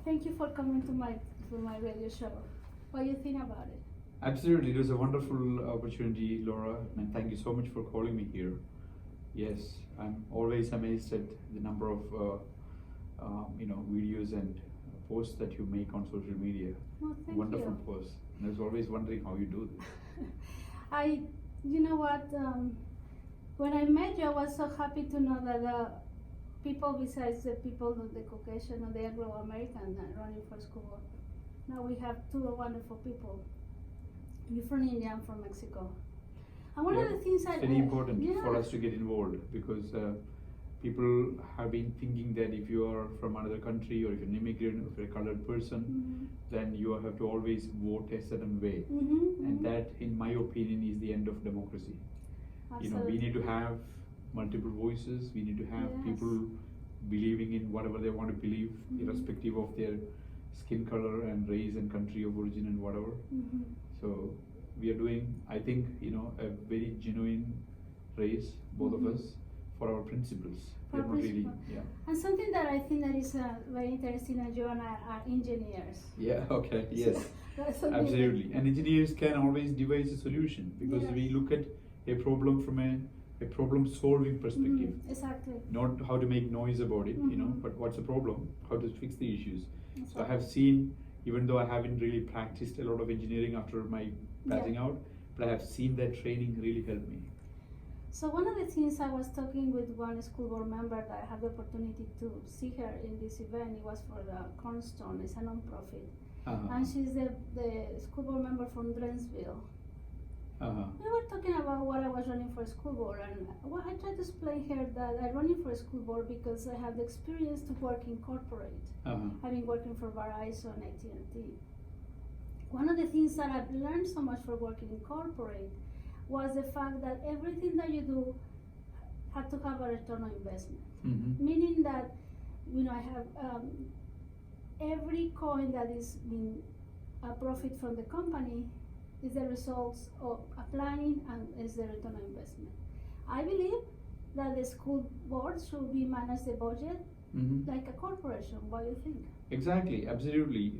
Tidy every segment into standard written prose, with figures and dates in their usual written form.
Thank you for coming to my radio show. What do you think about it? Absolutely, it was a wonderful opportunity, Laura, and thank you so much for calling me here. Yes, I'm always amazed at the number of videos and posts that you make on social media. Well, thank Wonderful you. posts. And I was always wondering how you do this. You know what? When I met you, I was so happy to know that people besides the people, the Caucasian or the Anglo-American running for school board. Now we have two wonderful people. You're from India, I'm from Mexico. And one of the things it's very important for us to get involved because people have been thinking that if you are from another country or if you're an immigrant or if you're a colored person, then you have to always vote a certain way. And that, in my opinion, is the end of democracy. Absolutely. We need to have multiple voices. We need to have people believing in whatever they want to believe, irrespective of their skin color and race and country of origin and whatever. So we are doing, I think, a very genuine race, both of us, for our principles. For We're not really, principle. And something that I think that is very interesting, and you and I are engineers. Yeah, okay, yes, That's something absolutely. And engineers can always devise a solution because we look at a problem from a problem-solving perspective. Exactly. Not how to make noise about it, but what's the problem, how to fix the issues. Exactly. So I have seen, even though I haven't really practiced a lot of engineering after my passing out, but I have seen that training really help me. So one of the things I was talking with one school board member that I had the opportunity to see her in this event, it was for the Cornerstone, it's a non-profit. And she's the school board member from Drainsville. We were talking about what I was running for a school board, and I tried to explain her that I'm running for a school board because I have the experience to work in corporate. I've been working for Verizon, AT&T. One of the things that I've learned so much for working in corporate was the fact that everything that you do had to have a return on investment. Meaning that, I have every coin that is being a profit from the company is the results of applying and is the return on investment. I believe that the school board should be manage the budget like a corporation. What do you think? Exactly, absolutely.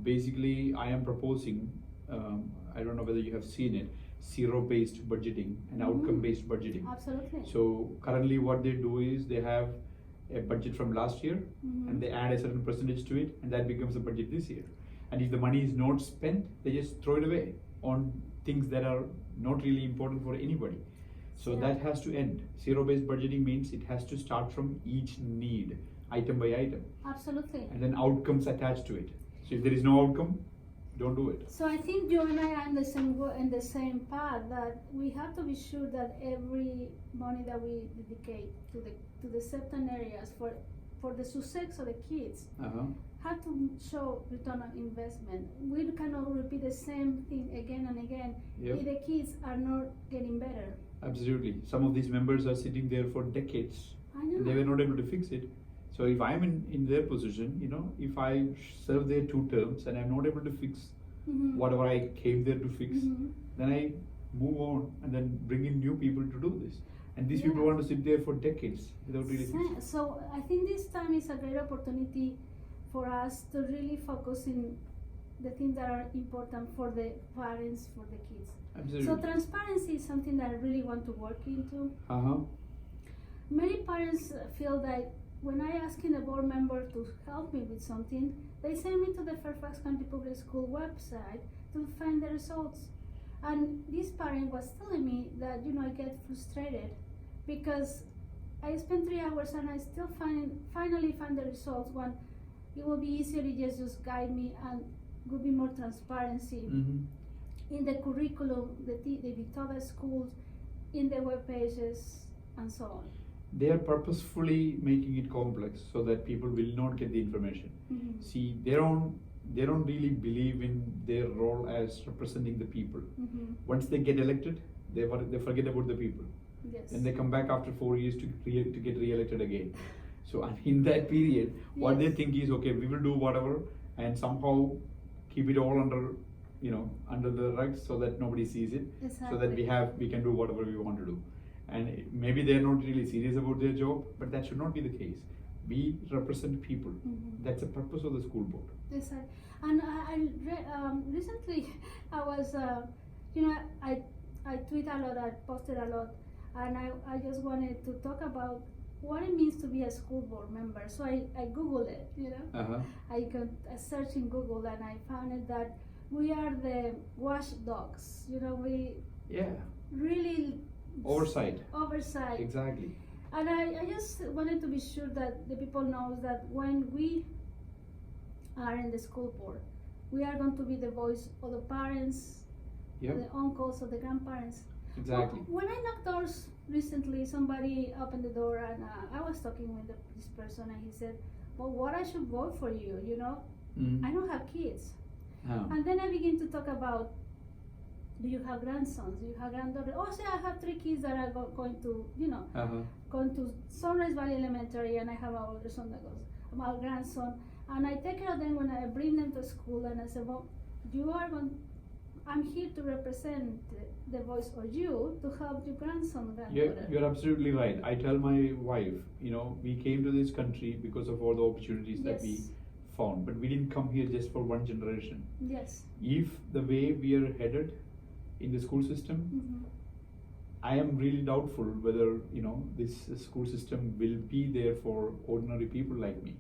Basically, I am proposing, I don't know whether you have seen it, zero-based budgeting and outcome-based budgeting. Absolutely. So currently what they do is they have a budget from last year and they add a certain percentage to it, and that becomes a budget this year. And if the money is not spent, they just throw it away on things that are not really important for anybody. So that has to end. Zero-based budgeting means it has to start from each need, item by item. Absolutely. And then outcomes attached to it. So if there is no outcome, don't do it. So I think you and I are in the same path, that we have to be sure that every money that we dedicate to the certain areas for the success of the kids have to show return on investment. We cannot repeat the same thing again and again if the kids are not getting better. Absolutely. Some of these members are sitting there for decades and they were not able to fix it. So if I'm in their position, if I serve there 2 terms and I'm not able to fix whatever I came there to fix, then I move on and then bring in new people to do this. And these people want to sit there for decades without really fixing. So I think this time is a great opportunity for us to really focus in the things that are important for the parents, for the kids. Absolutely. So transparency is something that I really want to work into. Many parents feel that when I ask a board member to help me with something, they send me to the Fairfax County Public School website to find the results. And this parent was telling me that, I get frustrated because I spent 3 hours and I still finally find the results when it will be easier to just guide me and would be more transparency in the curriculum, the Victoria schools, in the web pages, and so on. They are purposefully making it complex so that people will not get the information. See, they don't really believe in their role as representing the people. Once they get elected, they forget about the people. Yes. And they come back after 4 years to get re-elected again. So in that period, what they think is, okay, we will do whatever and somehow keep it all under the rug so that nobody sees it, so that we can do whatever we want to do. And maybe they're not really serious about their job, but that should not be the case. We represent people. That's the purpose of the school board. Exactly. And recently I was, I tweet a lot, I posted a lot, and I just wanted to talk about what it means to be a school board member. So I Googled it, I got a search in Google, and I found it that we are the watchdogs, we really Oversight. Exactly. And I just wanted to be sure that the people knows that when we are in the school board, we are going to be the voice of the parents, of the uncles, of the grandparents. Exactly. When I knocked doors recently, somebody opened the door, and I was talking with this person, and he said, well, what I should vote for you, I don't have kids. And then I begin to talk about, do you have grandsons? Do you have granddaughters? Oh, say I have 3 kids that are going to, going to Sunrise Valley Elementary, and I have an older son that goes, my grandson, and I take care of them when I bring them to school, and I say, well, I'm here to represent the voice of you to help your grandson, granddaughter. You're absolutely right. I tell my wife, we came to this country because of all the opportunities that we found, but we didn't come here just for one generation. Yes. If the way we are headed in the school system, I am really doubtful whether this school system will be there for ordinary people like me.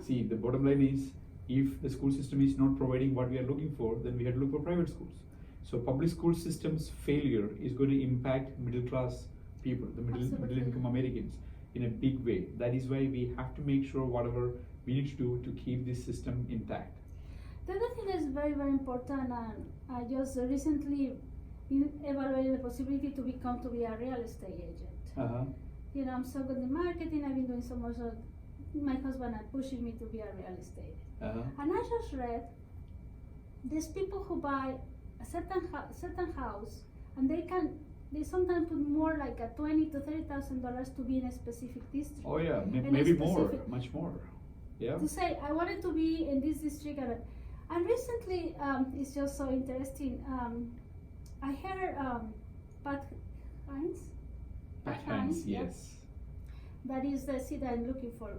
See, the bottom line is, if the school system is not providing what we are looking for, then we have to look for private schools. So public school system's failure is going to impact middle class people, the middle income Americans, in a big way. That is why we have to make sure whatever we need to do to keep this system intact. The other thing that is very, very important, and I just recently evaluated the possibility to be a real estate agent. I'm so good in marketing, I've been doing so much of my husband are pushing me to be a real estate. And I just read there's people who buy a certain house, and they sometimes put more like a $20,000 to $30,000 to be in a specific district. Oh yeah, maybe more, much more. Yeah. To say I wanted to be in this district, and recently it's just so interesting. I heard Pat Hines, yes. That is the seat I'm looking for.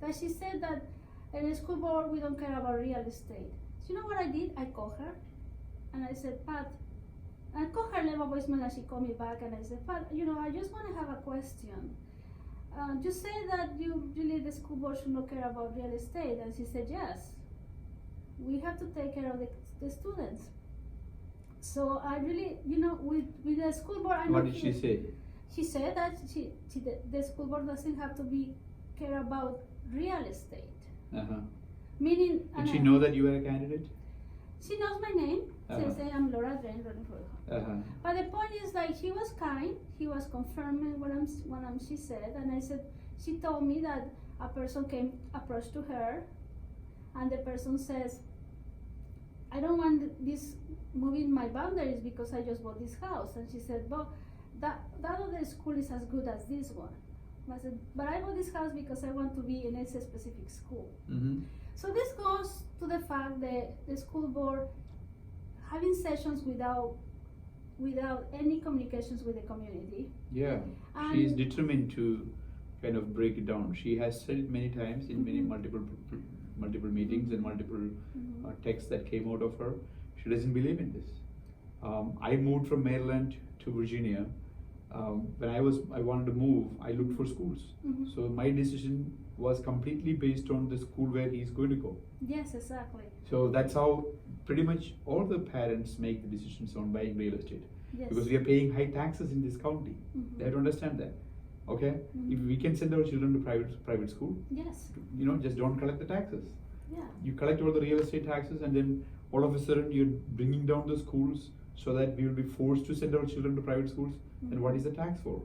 That she said that in the school board we don't care about real estate. So you know what I did? I called her, and I said, Pat, I called her, left a voicemail, and she called me back, and I said, Pat, I just want to have a question. You say that you really, the school board should not care about real estate, and she said, yes. We have to take care of the students. So I really, with the school board, What did she say? She said that the school board doesn't have to care about real estate. Meaning. Did she know that you were a candidate? She knows my name. She said I'm Ramirez-Drain running for her. But the point is, like, he was kind. He was confirming what she said, and I said, she told me that a person approached to her, and the person says, I don't want this moving my boundaries because I just bought this house. And she said, well, that other school is as good as this one. I said, but I bought this house because I want to be in a specific school. So this goes to the fact that the school board having sessions without any communications with the community. Yeah, she is determined to kind of break it down. She has said it many times in many multiple meetings and multiple texts that came out of her. She doesn't believe in this. I moved from Maryland to Virginia. When I wanted to move, I looked for schools. So my decision was completely based on the school where he's going to go. Yes, exactly. So that's how pretty much all the parents make the decisions on buying real estate. Yes. Because we are paying high taxes in this county. They have to understand that. Okay? If we can send our children to private school, yes, just don't collect the taxes. Yeah. You collect all the real estate taxes, and then all of a sudden you're bringing down the schools so that we will be forced to send our children to private schools. Then what is the tax for?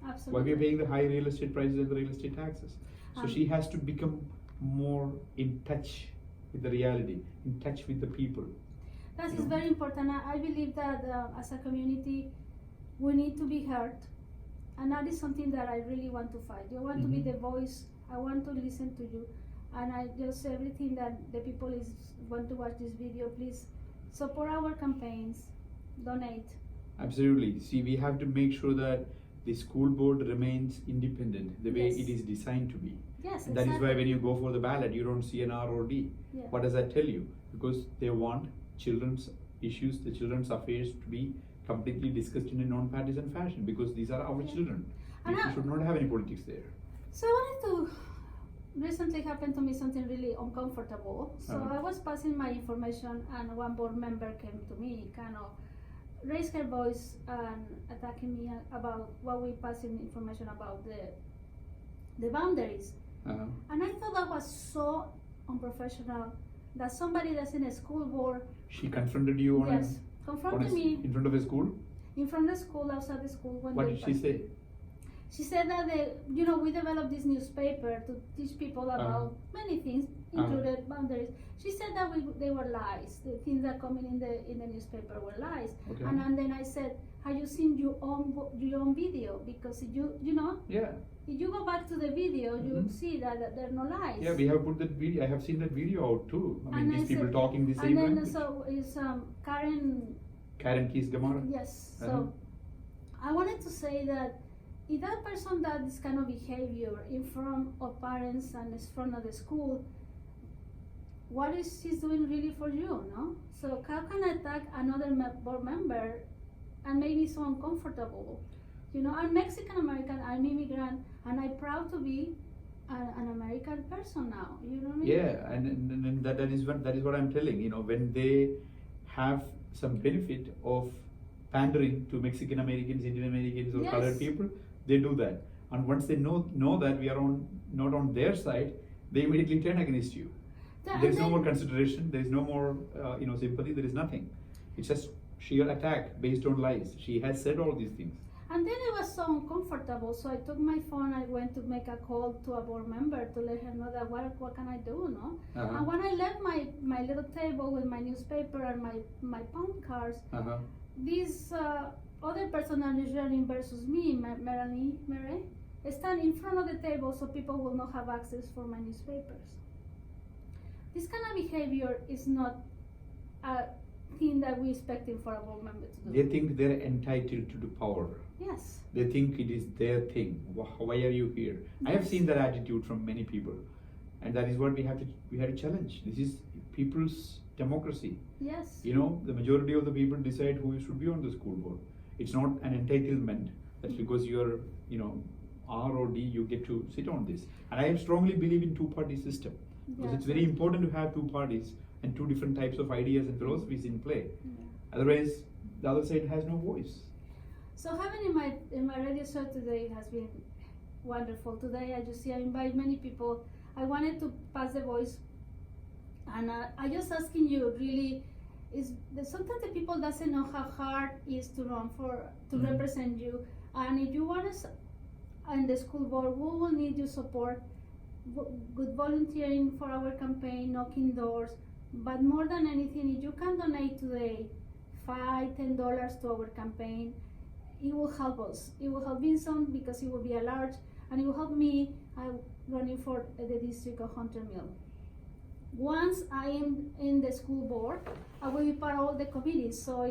Absolutely. Why we are paying the high real estate prices and the real estate taxes? So she has to become more in touch with the reality, in touch with the people. That is very important. I believe that as a community, we need to be heard, and that is something that I really want to fight. I want to be the voice. I want to listen to you, and I just everything that the people want to watch this video. Please support our campaigns, donate. Absolutely. See, we have to make sure that the school board remains independent the way Yes. it is designed to be. Yes, and that is why when you go for the ballot, you don't see an R or D. Yeah. What does that tell you? Because they want children's issues, the children's affairs to be completely discussed in a non-partisan fashion, because these are our children. And We should not have any politics there. So I wanted to, recently happened to me something really uncomfortable. So I was passing my information and one board member came to me, kind of raised her voice and attacking me about what we passing information about the boundaries. And I thought that was so unprofessional that somebody that's in a school board. She confronted you on Yes, confronted me in front of a school? in front of the school, outside the school. What did she say? She said that we developed this newspaper to teach people about many things, included boundaries. She said that they were lies. The things that come in the newspaper were lies. Okay. And then I said, have you seen your own video? Because if if you go back to the video, you'll see that there are no lies. Yeah, we have put that video. I have seen that video out too. I mean, And these people talking the same And then language. so is Karen Keys Gamara. Yes. So I wanted to say that if that person does this kind of behavior in front of parents and in front of the school, what is she doing really for you, no? So how can I attack another board member and make me so uncomfortable? I'm Mexican American, I'm immigrant, and I'm proud to be an American person now. You know what I mean? Yeah, and that is what I'm telling. When they have some benefit of pandering to Mexican Americans, Indian Americans, or colored people, they do that. And once they know that we are not on their side, they immediately turn against you. There is no more consideration. There is no more sympathy. There is nothing. It's just sheer attack based on lies. She has said all these things. And then it was so uncomfortable, so I took my phone, I went to make a call to a board member to let her know that what can I do, no? And when I left my little table with my newspaper and my palm cards, this other person that is running versus me, Melanie Murray, stand in front of the table so people will not have access for my newspapers. This kind of behavior is not a thing that we're expecting for a board member to do. They think they're entitled to the power. Yes. They think it is their thing. Why are you here? I have seen that attitude from many people, and that is what we have to challenge. This is people's democracy. Yes. The majority of the people decide who should be on the school board. It's not an entitlement. That's because you're R or D, you get to sit on this. And I strongly believe in two-party system, because it's very important to have two parties and two different types of ideas and philosophies in play. Otherwise, the other side has no voice. So having in my radio show today has been wonderful. Today, as you see, I invite many people. I wanted to pass the voice, and I just asking you really, sometimes the people doesn't know how hard it is to run to represent you, and if you want us in the school board, we will need your support. Good volunteering for our campaign, knocking doors, but more than anything, if you can donate today $5, $10 to our campaign, it will help us. It will help Vinson because it will be a large, and it will help me running for the district of Hunter Mill. Once I am in the school board, I will be part of all the committees, so